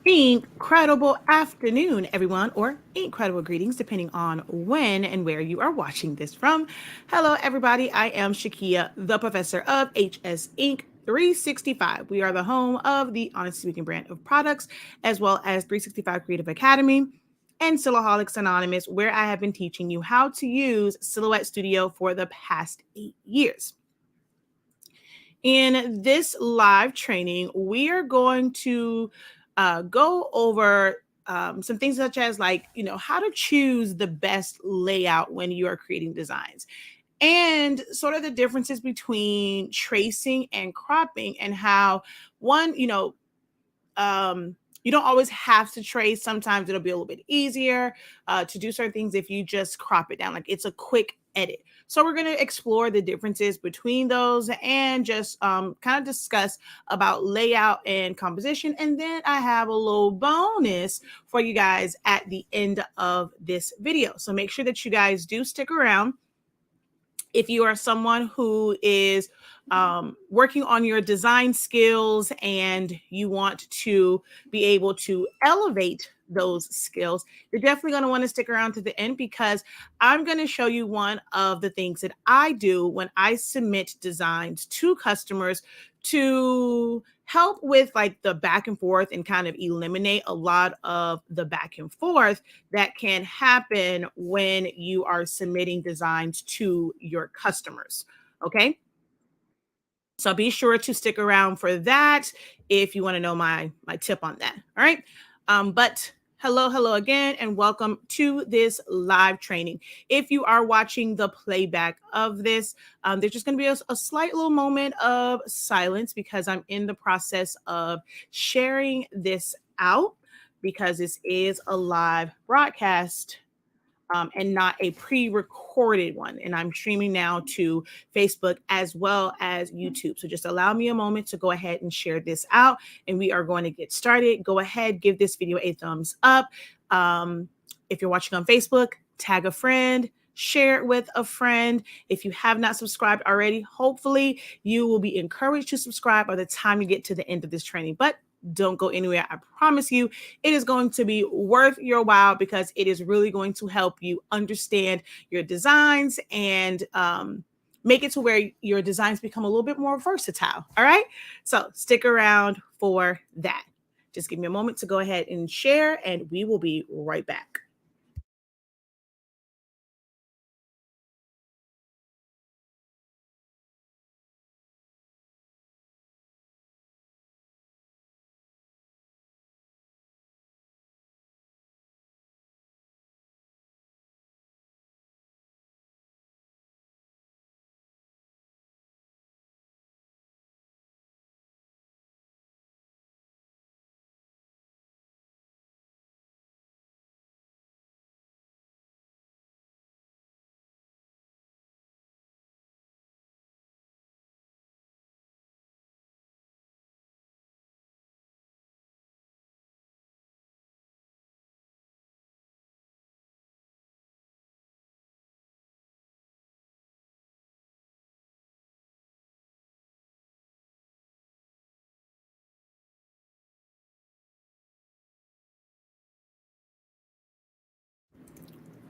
Incredible afternoon, everyone, or incredible greetings, depending on when and where you are watching this from. Hello, everybody. I am Shakia, the professor of HS Inc. 365. We are the home of the Honest Speaking brand of products, as well as 365 Creative Academy and Silaholics Anonymous, where I have been teaching you how to use Silhouette Studio for the past 8 years. In this live training, we are going to go over some things such as how to choose the best layout when you are creating designs and sort of the differences between tracing and cropping and how one, you don't always have to trace. Sometimes it'll be a little bit easier to do certain things if you just crop it down. Like it's a quick edit. So we're going to explore the differences between those and just kind of discuss about layout and composition. And then I have a little bonus for you guys at the end of this video. So make sure that you guys do stick around. If you are someone who is working on your design skills and you want to be able to elevate those skills, you're definitely going to want to stick around to the end because I'm going to show you one of the things that I do when I submit designs to customers to help with like the back and forth and kind of eliminate a lot of the back and forth that can happen when you are submitting designs to your customers. Okay. So be sure to stick around for that if you want to know my tip on that. All right. But hello again, and welcome to this live training. If you are watching the playback of this, there's just going to be a slight little moment of silence because I'm in the process of sharing this out because this is a live broadcast and not a pre-recorded one. And I'm streaming now to Facebook as well as YouTube. So just allow me a moment to go ahead and share this out. And we are going to get started. Go ahead, give this video a thumbs up. If you're watching on Facebook, tag a friend, share it with a friend. If you have not subscribed already, hopefully you will be encouraged to subscribe by the time you get to the end of this training. But don't go anywhere. I promise you, it is going to be worth your while because it is really going to help you understand your designs and make it to where your designs become a little bit more versatile. All right. So stick around for that. Just give me a moment to go ahead and share, and we will be right back.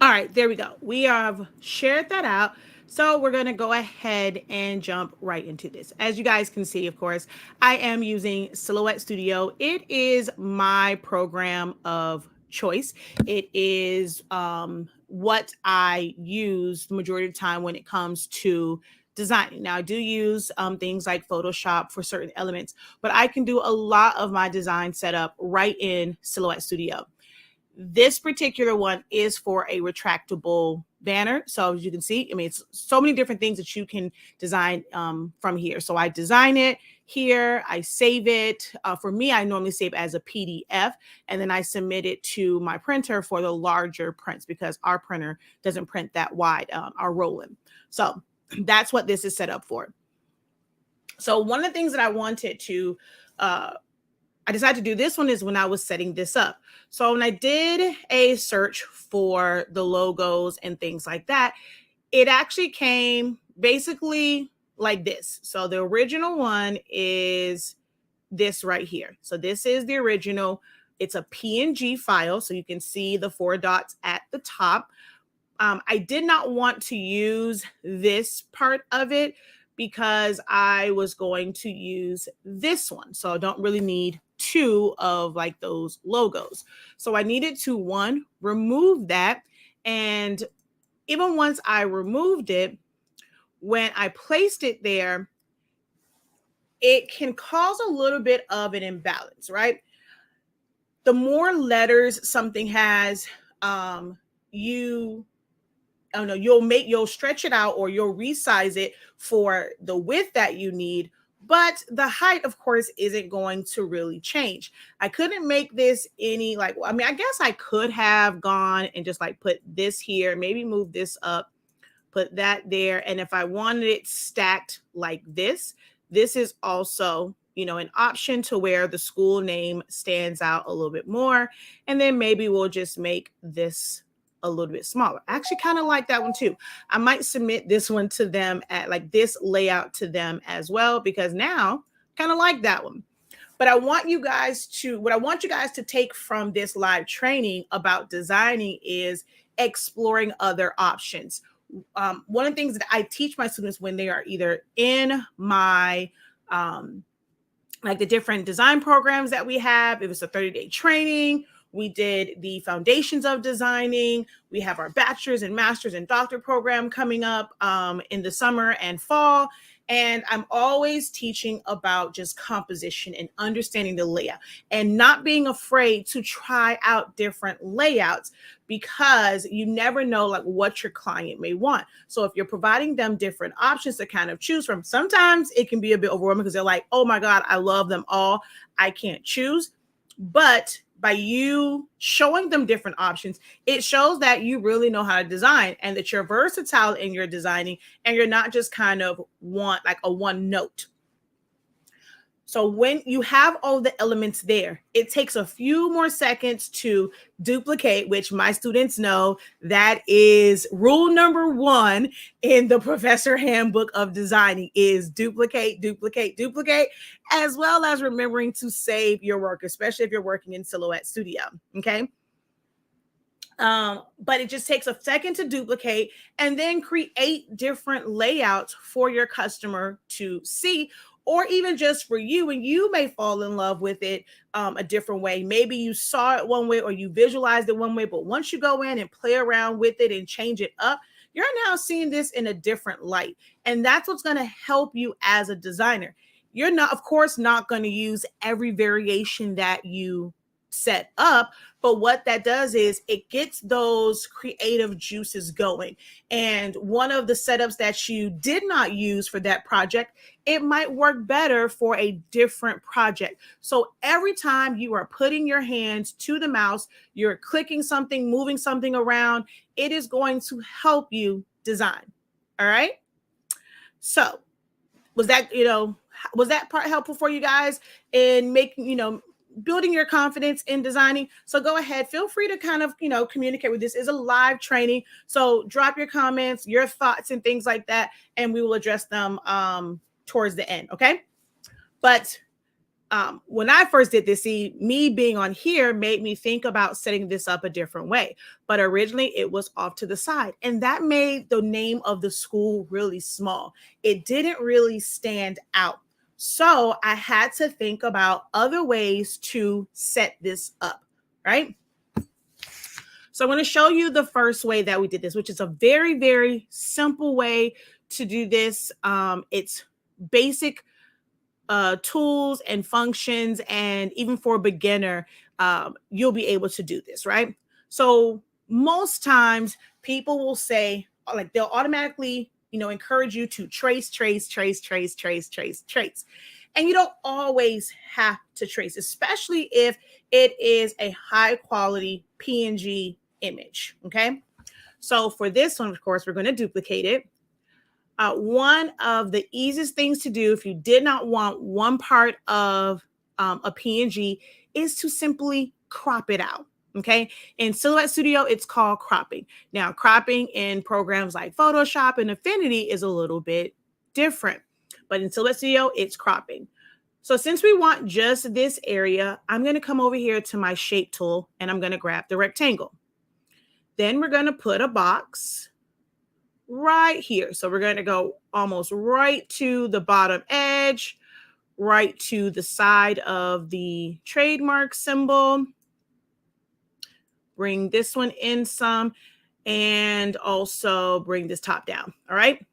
All right, there we go. We have shared that out. So we're going to go ahead and jump right into this. As you guys can see, of course, I am using Silhouette Studio. It is my program of choice. It is what I use the majority of the time when it comes to designing. Now, I do use things like Photoshop for certain elements, but I can do a lot of my design setup right in Silhouette Studio. This particular one is for a retractable banner. So as you can see, I mean, it's so many different things that you can design from here. So I design it here, I save it. For me, I normally save as a PDF, and then I submit it to my printer for the larger prints because our printer doesn't print that wide, our Roland. So that's what this is set up for. So one of the things that I decided to do this one is when I was setting this up. So when I did a search for the logos and things like that, it actually came basically like this. So the original one is this right here. So this is the original. It's a PNG file, so you can see the 4 dots at the top. I did not want to use this part of it because I was going to use this one. So I don't really need 2 of like those logos. So I needed to, one, remove that. And even once I removed it, when I placed it there, it can cause a little bit of an imbalance, right? The more letters something has, you'll stretch it out or you'll resize it for the width that you need, but the height, of course, isn't going to really change. I couldn't make this any I guess I could have gone and just like put this here, maybe move this up, put that there. And if I wanted it stacked like this is also, an option to where the school name stands out a little bit more. And then maybe we'll just make this a little bit smaller. I actually kind of like that one too. I might submit this one to them at like this layout to them as well, because now kind of like that one. But what I want you guys to take from this live training about designing is exploring other options. One of the things that I teach my students when they are either in my like the different design programs that we have, it was a 30-day training. We did the foundations of designing. We have our bachelor's and master's and doctorate program coming up in the summer and fall. And I'm always teaching about just composition and understanding the layout and not being afraid to try out different layouts, because you never know like what your client may want. So if you're providing them different options to kind of choose from, sometimes it can be a bit overwhelming because they're like, oh my God, I love them all, I can't choose. But by you showing them different options, it shows that you really know how to design and that you're versatile in your designing and you're not just kind of want like a one note. So when you have all the elements there, it takes a few more seconds to duplicate, which my students know that is rule number 1 in the Professor Handbook of Designing is duplicate, duplicate, duplicate, as well as remembering to save your work, especially if you're working in Silhouette Studio, okay? But it just takes a second to duplicate and then create different layouts for your customer to see, or even just for you, and you may fall in love with it a different way. Maybe you saw it one way or you visualized it one way, but once you go in and play around with it and change it up, you're now seeing this in a different light. And that's what's going to help you as a designer. You're not, of course, not going to use every variation that you set up, but what that does is it gets those creative juices going. And one of the setups that you did not use for that project, it might work better for a different project. So every time you are putting your hands to the mouse, you're clicking something, moving something around, it is going to help you design. All right. So was that part helpful for you guys in making, building your confidence in designing? So go ahead, feel free to kind of, communicate with this. It's a live training. So drop your comments, your thoughts and things like that, and we will address them towards the end. Okay. But when I first did this, me being on here made me think about setting this up a different way. But originally it was off to the side, and that made the name of the school really small. It didn't really stand out. So I had to think about other ways to set this up, right? So I'm going to show you the first way that we did this, which is a very, very simple way to do this. It's basic tools and functions, and even for a beginner, you'll be able to do this, right? So most times people will say, like, they'll automatically encourage you to trace. And you don't always have to trace, especially if it is a high quality PNG image. Okay. So for this one, of course, we're going to duplicate it. One of the easiest things to do if you did not want one part of a PNG is to simply crop it out. Okay. In Silhouette Studio, it's called cropping. Now, cropping in programs like Photoshop and Affinity is a little bit different, but in Silhouette Studio, it's cropping. So since we want just this area, I'm going to come over here to my shape tool and I'm going to grab the rectangle. Then we're going to put a box right here. So we're going to go almost right to the bottom edge, right to the side of the trademark symbol. Bring this one in some and also bring this top down. All right.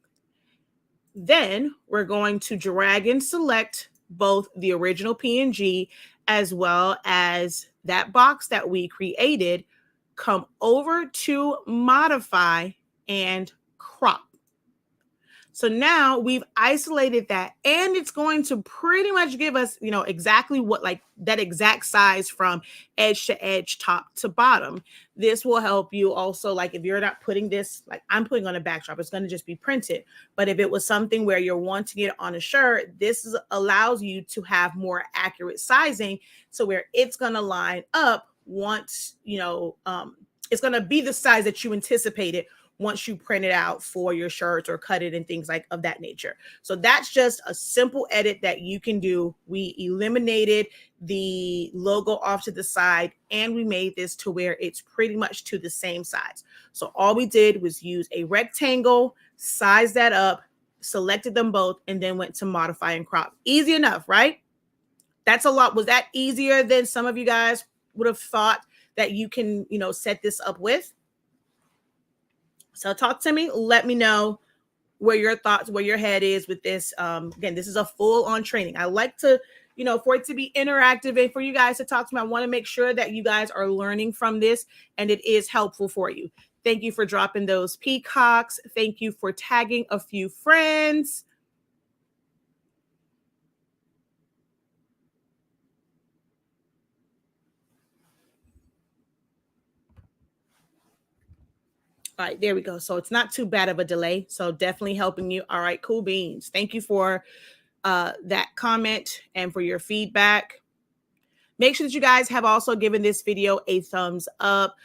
Then we're going to drag and select both the original PNG as well as that box that we created. Come over to modify and crop. So now we've isolated that, and it's going to pretty much give us, exactly what, like that exact size from edge to edge, top to bottom. This will help you also, like if you're not putting this, like I'm putting on a backdrop, it's going to just be printed. But if it was something where you're wanting it on a shirt, allows you to have more accurate sizing. So where it's going to line up once, it's going to be the size that you anticipated once you print it out for your shirts or cut it and things like of that nature. So that's just a simple edit that you can do. We eliminated the logo off to the side and we made this to where it's pretty much to the same size. So all we did was use a rectangle, size that up, selected them both, and then went to modify and crop. Easy enough, right? That's a lot. Was that easier than some of you guys would have thought that you can, set this up with? So talk to me. Let me know where your thoughts, where your head is with this. Again, this is a full-on training. I like to, for it to be interactive and for you guys to talk to me. I want to make sure that you guys are learning from this and it is helpful for you. Thank you for dropping those peacocks. Thank you for tagging a few friends. All right, there we go. So it's not too bad of a delay. So definitely helping you. All right, cool beans. Thank you for that comment and for your feedback. Make sure that you guys have also given this video a thumbs up.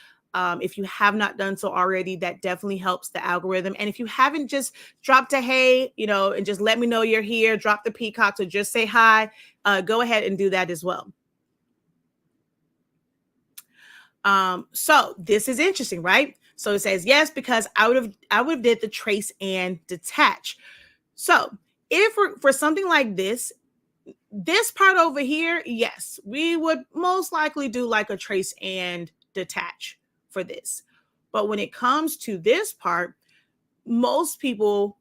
If you have not done so already, that definitely helps the algorithm. And if you haven't, just dropped a hey, and just let me know you're here. Drop the peacocks or just say hi. Go ahead and do that as well. So this is interesting, right? So it says yes, because I would have did the trace and detach. So if for something like this part over here, yes, we would most likely do like a trace and detach for this. But when it comes to this part, most people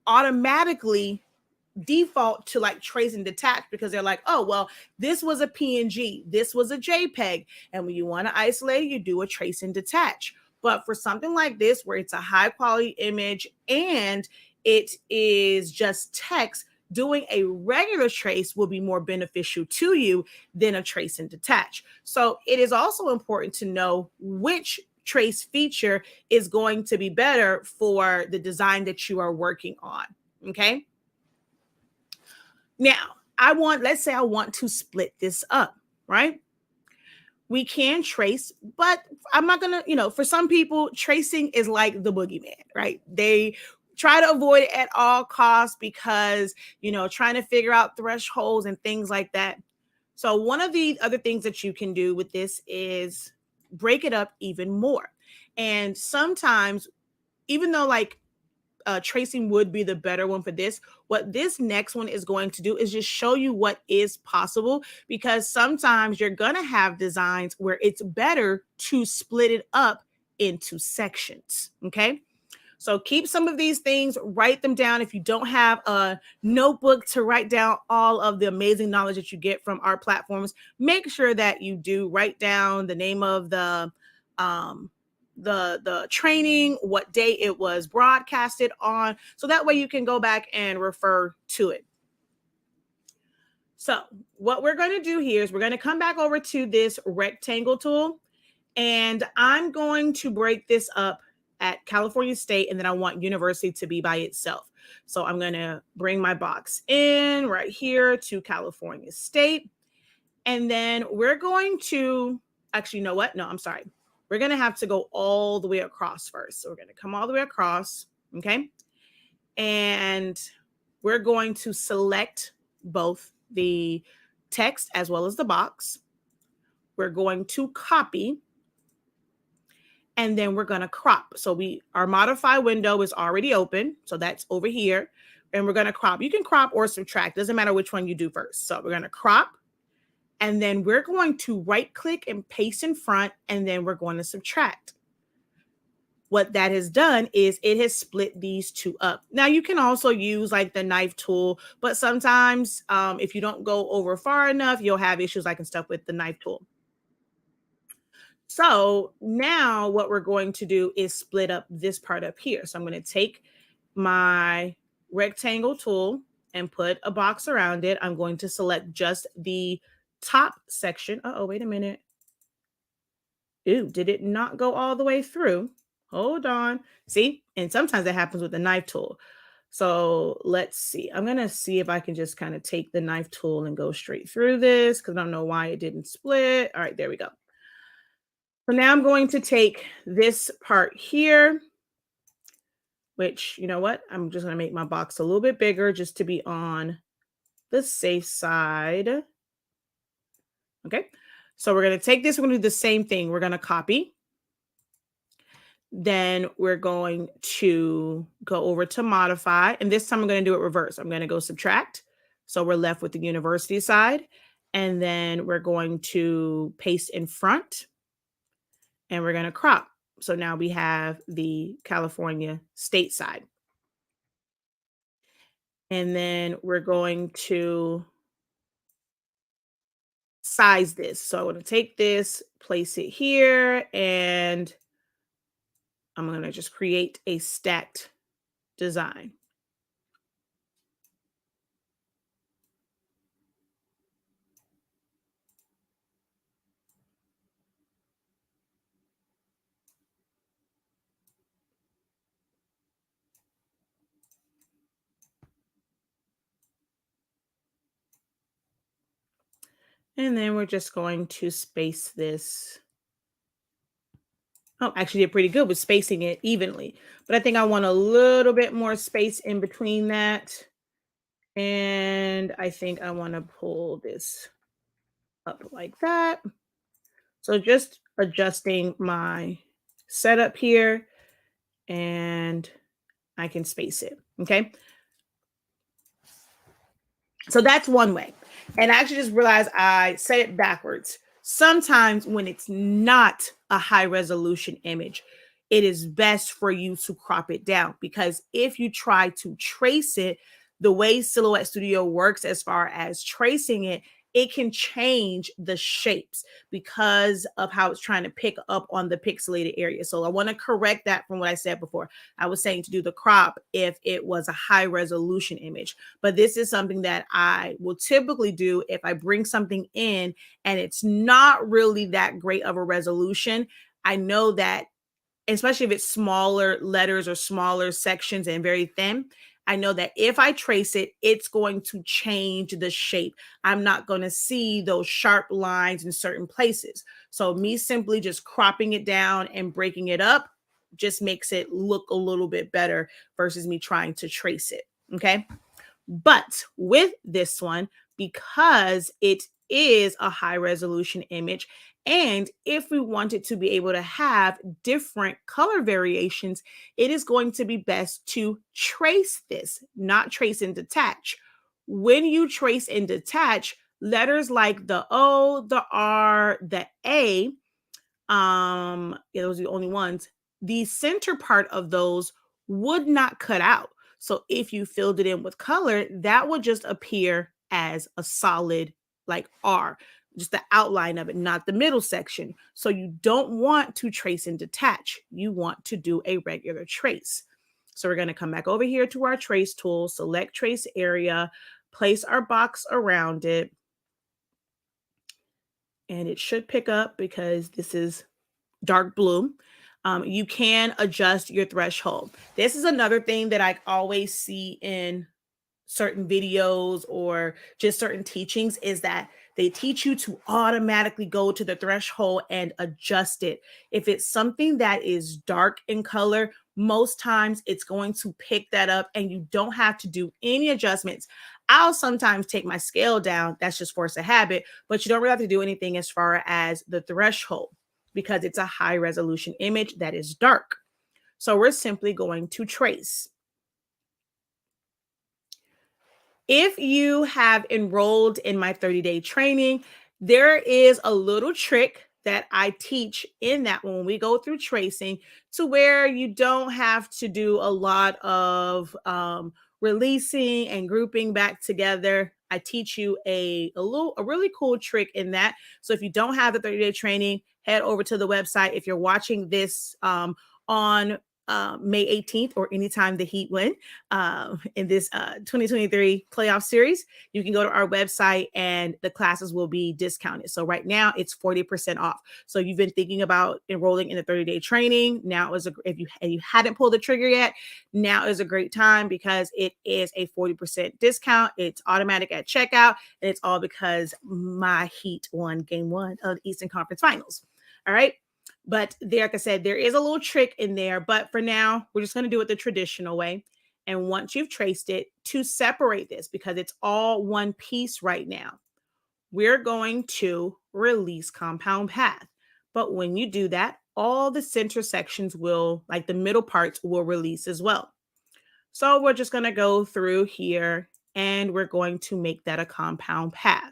automatically default to like trace and detach because they're like, oh, well, this was a PNG, this was a JPEG. And when you want to isolate it, you do a trace and detach. But for something like this, where it's a high quality image and it is just text, doing a regular trace will be more beneficial to you than a trace and detach. So it is also important to know which trace feature is going to be better for the design that you are working on. Okay. Now, let's say I want to split this up, right? We can trace, but I'm not going to, for some people, tracing is like the boogeyman, right? They try to avoid it at all costs because, trying to figure out thresholds and things like that. So one of the other things that you can do with this is break it up even more. And sometimes, even though like tracing would be the better one for this, what this next one is going to do is just show you what is possible, because sometimes you're going to have designs where it's better to split it up into sections. Okay. So keep some of these things, write them down. If you don't have a notebook to write down all of the amazing knowledge that you get from our platforms, make sure that you do write down the name of the training, what day it was broadcasted on, so that way you can go back and refer to it. So what we're going to do here is we're going to come back over to this rectangle tool, and I'm going to break this up at California State, and then I want university to be by itself. So I'm going to bring my box in right here to California State, and then we're going to, actually, you know what? No, I'm sorry. We're going to have to go all the way across first. So we're going to come all the way across, okay? And we're going to select both the text as well as the box. We're going to copy, and then we're going to crop. So our modify window is already open. So that's over here. And we're going to crop. You can crop or subtract. Doesn't matter which one you do first. So we're going to crop. And then we're going to right click and paste in front. And then we're going to subtract. What that has done is it has split these two up. Now you can also use like the knife tool, but sometimes if you don't go over far enough, you'll have issues like and stuff with the knife tool. So now what we're going to do is split up this part up here. So I'm going to take my rectangle tool and put a box around it. I'm going to select just the top section. Oh, wait a minute. Ooh, did it not go all the way through? Hold on. See, and sometimes that happens with the knife tool. So let's see. I'm going to see if I can just kind of take the knife tool and go straight through this because I don't know why it didn't split. All right, there we go. So now I'm going to take this part here, which, you know what? I'm just going to make my box a little bit bigger just to be on the safe side. Okay. So we're going to take this. We're going to do the same thing. We're going to copy. Then we're going to go over to modify. And this time I'm going to do it reverse. I'm going to go subtract. So we're left with the university side. And then we're going to paste in front. And we're going to crop. So now we have the California state side. And then we're going to size this. So I'm going to take this, place it here, and I'm going to just create a stacked design. And then we're just going to space this. Oh, actually did pretty good with spacing it evenly. But I think I want a little bit more space in between that. And I think I want to pull this up like that. So just adjusting my setup here and I can space it. Okay. So that's one way. And I actually just realized I said it backwards. Sometimes when it's not a high resolution image, it is best for you to crop it down because if you try to trace it, the way Silhouette Studio works as far as tracing it, it can change the shapes because of how it's trying to pick up on the pixelated area. So I want to correct that from what I said before. I was saying to do the crop if it was a high resolution image, but this is something that I will typically do if I bring something in and it's not really that great of a resolution. I know that especially if it's smaller letters or smaller sections and very thin, I know that if I trace it, it's going to change the shape. I'm not going to see those sharp lines in certain places. So me simply just cropping it down and breaking it up just makes it look a little bit better versus me trying to trace it. Okay. But with this one, because it is a high resolution image, and if we wanted to be able to have different color variations, it is going to be best to trace this, not trace and detach. When you trace and detach, letters like the O, the R, the A, those are the only ones, the center part of those would not cut out. So if you filled it in with color, that would just appear as a solid like R, just the outline of it, not the middle section. So you don't want to trace and detach. You want to do a regular trace. So we're going to come back over here to our trace tool, select trace area, place our box around it. And it should pick up because this is dark blue. You can adjust your threshold. This is another thing that I always see in certain videos or just certain teachings is that they teach you to automatically go to the threshold and adjust it. If it's something that is dark in color, most times it's going to pick that up and you don't have to do any adjustments. I'll sometimes take my scale down. That's just force of habit, but you don't really have to do anything as far as the threshold because it's a high resolution image that is dark. So we're simply going to trace. If you have enrolled in my 30-day training, there is a little trick that I teach in that when we go through tracing to where you don't have to do a lot of releasing and grouping back together. I teach you a really cool trick in that. So if you don't have the 30-day training, head over to the website. If you're watching this on May 18th or anytime the Heat win in this 2023 playoff series, you can go to our website and the classes will be discounted. So right now it's 40% off. So you've been thinking about enrolling in a 30-day training. Now is if you hadn't pulled the trigger yet, now is a great time because it is a 40% discount. It's automatic at checkout, and it's all because my Heat won game 1 of the Eastern Conference Finals. All right. But there, like I said, there is a little trick in there. But for now, we're just going to do it the traditional way. And once you've traced it, to separate this, because it's all one piece right now, we're going to release compound path. But when you do that, all the center sections will, like the middle parts, will release as well. So we're just going to go through here and we're going to make that a compound path.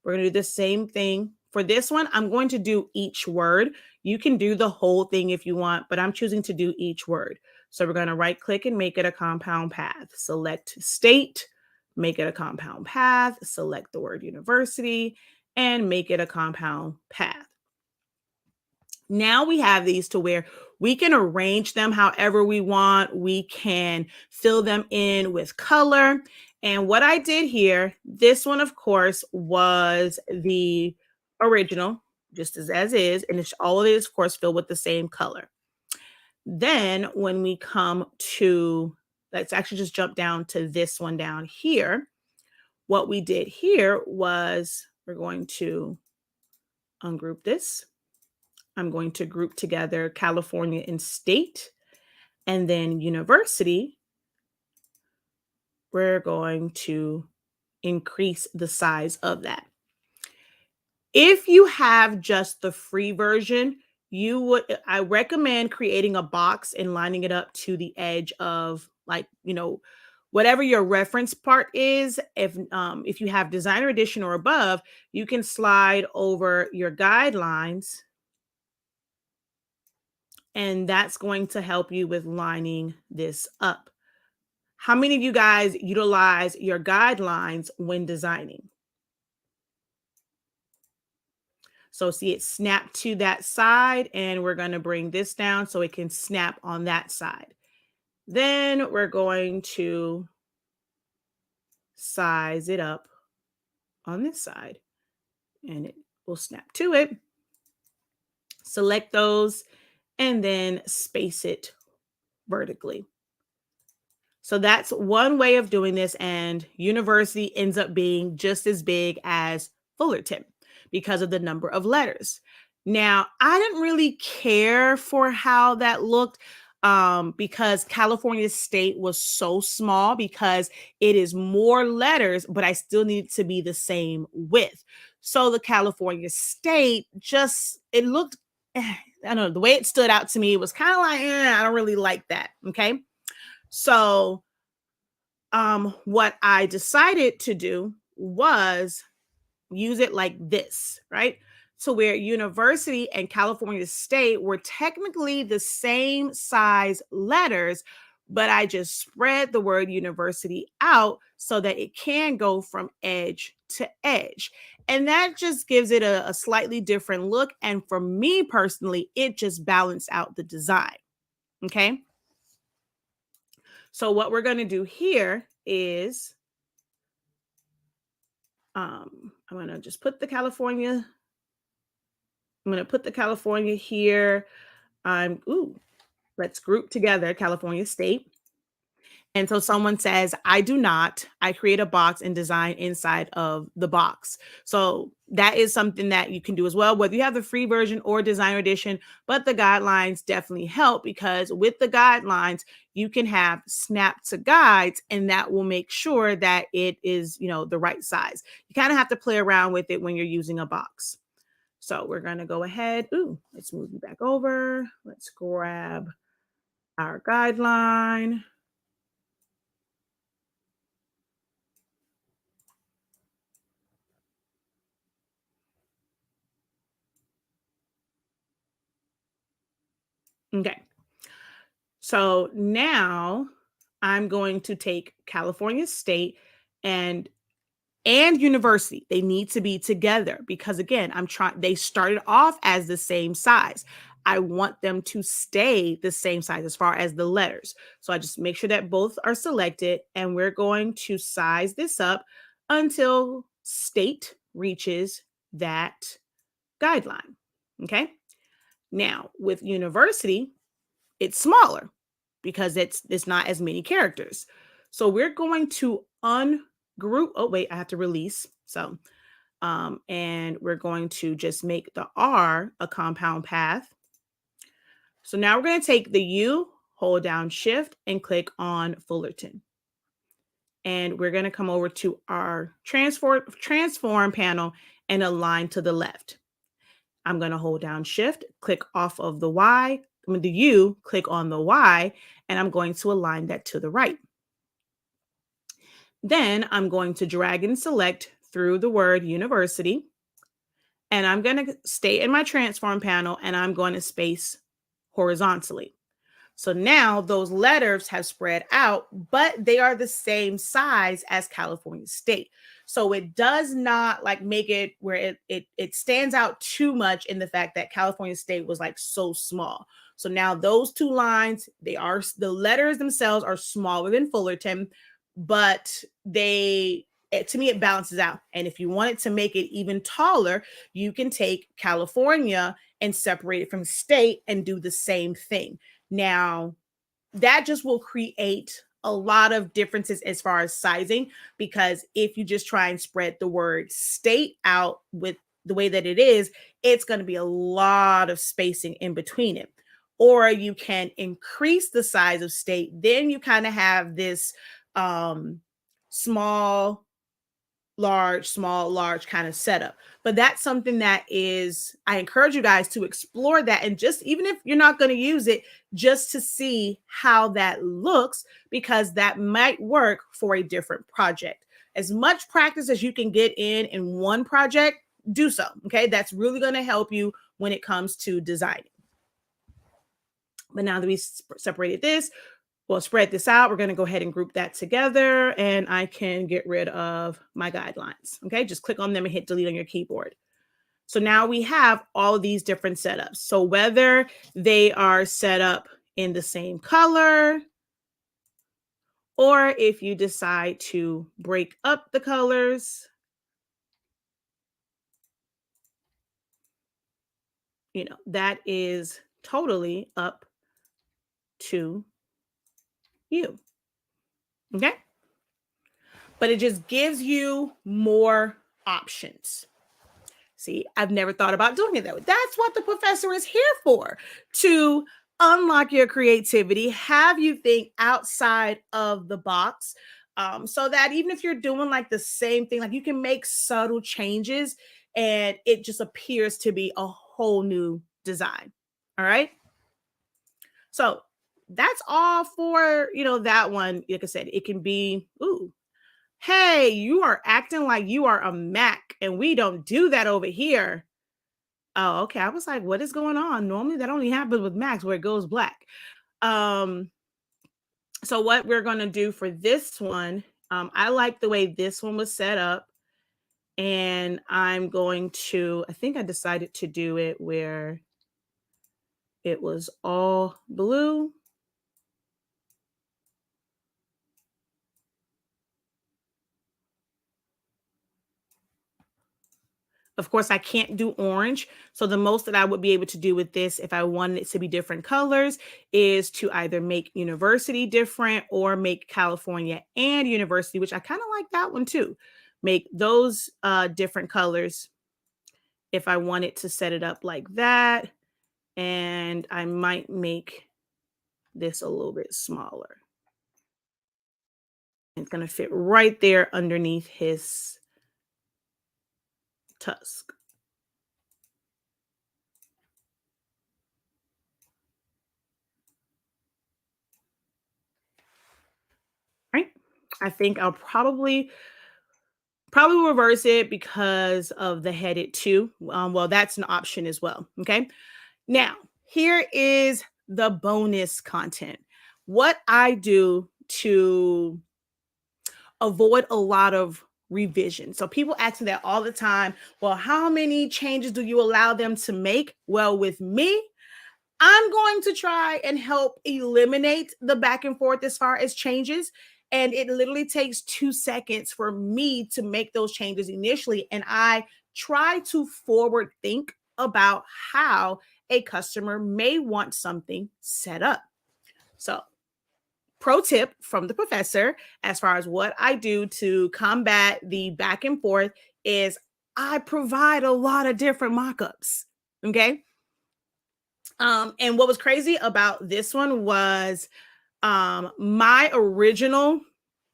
We're going to do the same thing. For this one, I'm going to do each word. You can do the whole thing if you want, but I'm choosing to do each word. So we're going to right click and make it a compound path. Select state, make it a compound path, select the word university, and make it a compound path. Now we have these to where we can arrange them however we want. We can fill them in with color. And what I did here, this one, of course, was the original, just as is. And it's all of it is, of course, filled with the same color. Then when we come to, let's actually just jump down to this one down here. What we did here was we're going to ungroup this. I'm going to group together California and state, and then university. We're going to increase the size of that. If you have just the free version, I recommend creating a box and lining it up to the edge of, like, whatever your reference part is. If you have designer edition or above, you can slide over your guidelines, and that's going to help you with lining this up. How many of you guys utilize your guidelines when designing? So see it snap to that side, and we're going to bring this down so it can snap on that side. Then we're going to size it up on this side, and it will snap to it. Select those, and then space it vertically. So that's one way of doing this, and university ends up being just as big as Fullerton because of the number of letters. Now, I didn't really care for how that looked because California State was so small because it is more letters, but I still need it to be the same width. So the California State it looked, I don't know, the way it stood out to me, it was kind of like, I don't really like that. Okay. So what I decided to do was use it like this, right? So where university and California State were technically the same size letters, but I just spread the word university out so that it can go from edge to edge. And that just gives it a slightly different look. And for me personally, it just balanced out the design. Okay. So what we're going to do here is I'm going to just put the California. I'm going to put the California here. Let's group together California State. And so someone says, I do not. I create a box and design inside of the box. So that is something that you can do as well, whether you have the free version or designer edition. But the guidelines definitely help, because with the guidelines, you can have snap to guides, and that will make sure that it is, the right size. You kind of have to play around with it when you're using a box. So we're going to go ahead. Ooh, let's move you back over. Let's grab our guideline. Okay. So now I'm going to take California State and university. They need to be together, because again, they started off as the same size. I want them to stay the same size as far as the letters. So I just make sure that both are selected, and we're going to size this up until state reaches that guideline. Okay. Now with university, it's smaller because it's not as many characters. So we're going to ungroup. Oh, wait, I have to release. So, and we're going to just make the R a compound path. So now we're going to take the U, hold down Shift, and click on Fullerton. And we're going to come over to our transform panel and align to the left. I'm going to hold down Shift, click off of the Y, the U, click on the Y, and I'm going to align that to the right. Then I'm going to drag and select through the word university, and I'm going to stay in my transform panel, and I'm going to space horizontally. So now those letters have spread out, but they are the same size as California State. So it does not like make it where it stands out too much in the fact that California State was like so small. So now those two lines, the letters themselves are smaller than Fullerton, but to me, it balances out. And if you wanted to make it even taller, you can take California and separate it from state and do the same thing. Now, that just will create a lot of differences as far as sizing, because if you just try and spread the word state out with the way that it is, it's going to be a lot of spacing in between it. Or you can increase the size of state. Then you kind of have this small, large, small, large kind of setup. But that's something that I encourage you guys to explore that. And just even if you're not going to use it, just to see how that looks, because that might work for a different project. As much practice as you can get in one project, do so. Okay. That's really going to help you when it comes to designing. But now that we separated this, we'll spread this out. We're going to go ahead and group that together, and I can get rid of my guidelines. Okay, just click on them and hit delete on your keyboard. So now we have all these different setups. So whether they are set up in the same color, or if you decide to break up the colors, that is totally up to you. Okay. But it just gives you more options. See, I've never thought about doing it that way. That's what the professor is here for, to unlock your creativity, have you think outside of the box, so that even if you're doing like the same thing, like you can make subtle changes and it just appears to be a whole new design. All right. So that's all for, that one. Like I said, it can be, ooh, hey, you are acting like you are a Mac and we don't do that over here. Oh, okay. I was like, what is going on? Normally that only happens with Macs where it goes black. So what we're going to do for this one, I like the way this one was set up. And I'm going to, I think I decided to do it where it was all blue. Of course, I can't do orange. So the most that I would be able to do with this, if I wanted it to be different colors, is to either make university different or make California and university, which I kind of like that one too. Make those different colors if I wanted to set it up like that. And I might make this a little bit smaller. It's going to fit right there underneath his tusk. Right? I think I'll probably reverse it because of the headed too. Well, that's an option as well. Okay. Now, here is the bonus content. What I do to avoid a lot of revision. So people ask me that all the time. Well, how many changes do you allow them to make? Well, with me, I'm going to try and help eliminate the back and forth as far as changes. And it literally takes 2 seconds for me to make those changes initially. And I try to forward think about how a customer may want something set up. So, pro tip from the professor, as far as what I do to combat the back and forth, is I provide a lot of different mock-ups. Okay. And what was crazy about this one was my original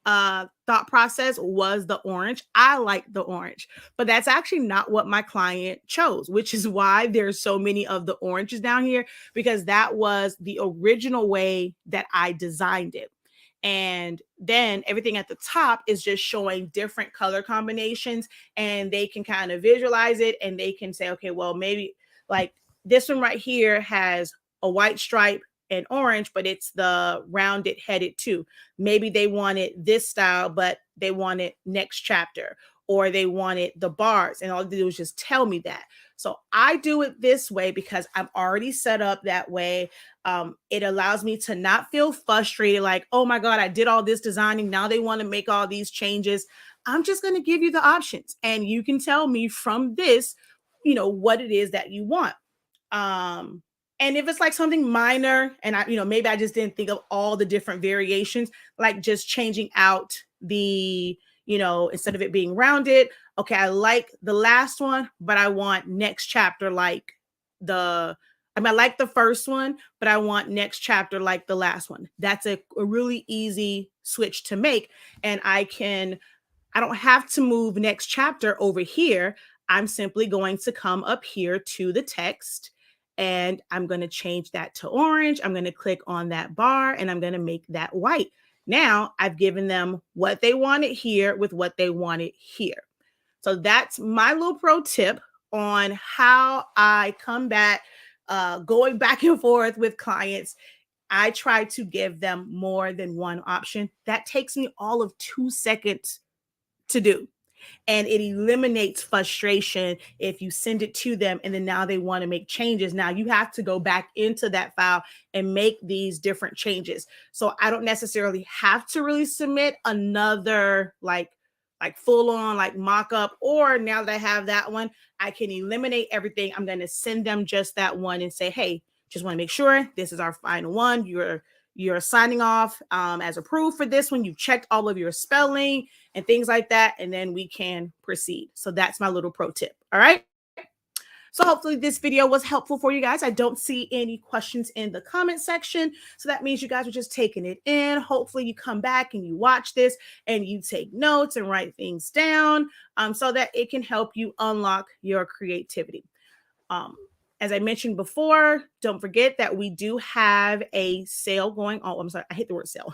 thought process was the orange. I like the orange, but that's actually not what my client chose, which is why there's so many of the oranges down here, because that was the original way that I designed it. And then everything at the top is just showing different color combinations, and they can kind of visualize it and they can say, okay, well, maybe like this one right here has a white stripe and orange, but it's the rounded headed too. Maybe they wanted this style, but they wanted next chapter, or they wanted the bars, and all they do is just tell me that. So I do it this way because I'm already set up that way. It allows me to not feel frustrated, like, oh my God, I did all this designing. Now they want to make all these changes. I'm just going to give you the options, and you can tell me from this, what it is that you want. And if it's like something minor and maybe I just didn't think of all the different variations, like just changing out the, instead of it being rounded, okay, I like the last one, but I want next chapter like I like the first one, but I want next chapter like the last one. That's a really easy switch to make. And I don't have to move next chapter over here. I'm simply going to come up here to the text, and I'm going to change that to orange. I'm going to click on that bar, and I'm going to make that white. Now I've given them what they wanted here with what they wanted here. So that's my little pro tip on how I combat going back and forth with clients. I try to give them more than one option. That takes me all of 2 seconds to do. And it eliminates frustration if you send it to them and then now they want to make changes. Now you have to go back into that file and make these different changes. So I don't necessarily have to really submit another like full on like mock-up, or now that I have that one, I can eliminate everything. I'm going to send them just that one and say, hey, just want to make sure this is our final one. You're signing off as approved for this one. You've checked all of your spelling and things like that, and then we can proceed. So that's my little pro tip. All right. So hopefully this video was helpful for you guys. I don't see any questions in the comment section. So that means you guys are just taking it in. Hopefully you come back and you watch this and you take notes and write things down so that it can help you unlock your creativity. As I mentioned before, don't forget that we do have a sale going on. I'm sorry, I hate the word sale.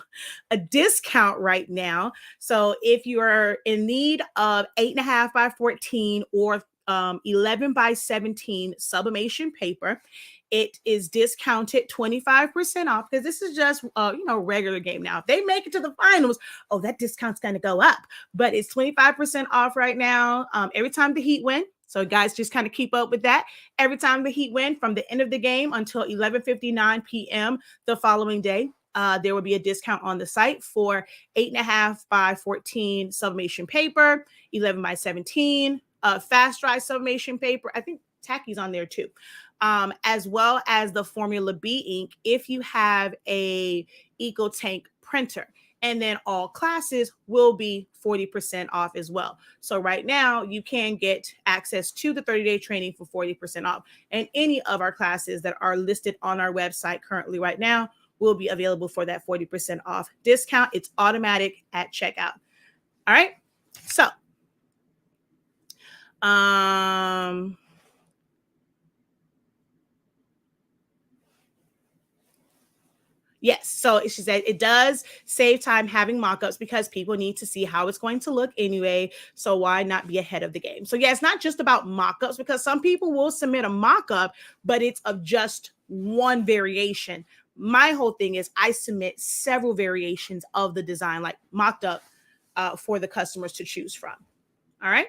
A discount right now. So if you are in need of 8.5 by 14 or 11 by 17 sublimation paper, it is discounted 25% off, because this is just regular game. Now if they make it to the finals, that discount's going to go up, but it's 25% off right now every time the Heat win. So guys, just kind of keep up with that. Every time the Heat win, from the end of the game until 11:59 p.m. the following day, there will be a discount on the site for 8.5 by 14 sublimation paper, 11 by 17 fast dry sublimation paper. I think tacky's on there too. As well as the Formula B ink if you have a EcoTank printer. And then all classes will be 40% off as well. So right now you can get access to the 30-day training for 40% off. And any of our classes that are listed on our website currently right now will be available for that 40% off discount. It's automatic at checkout. All right. So, yes. So she said it does save time having mock-ups because people need to see how it's going to look anyway. So why not be ahead of the game? So yeah, it's not just about mock-ups because some people will submit a mock-up, but it's of just one variation. My whole thing is I submit several variations of the design, like mocked up for the customers to choose from. All right.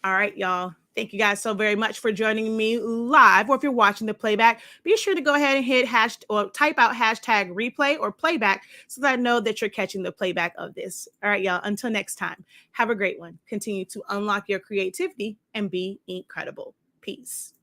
All right, y'all. Thank you guys so very much for joining me live. Or if you're watching the playback, be sure to go ahead and hit hash or type out hashtag replay or playback so that I know that you're catching the playback of this. All right, y'all. Until next time, have a great one. Continue to unlock your creativity and be incredible. Peace.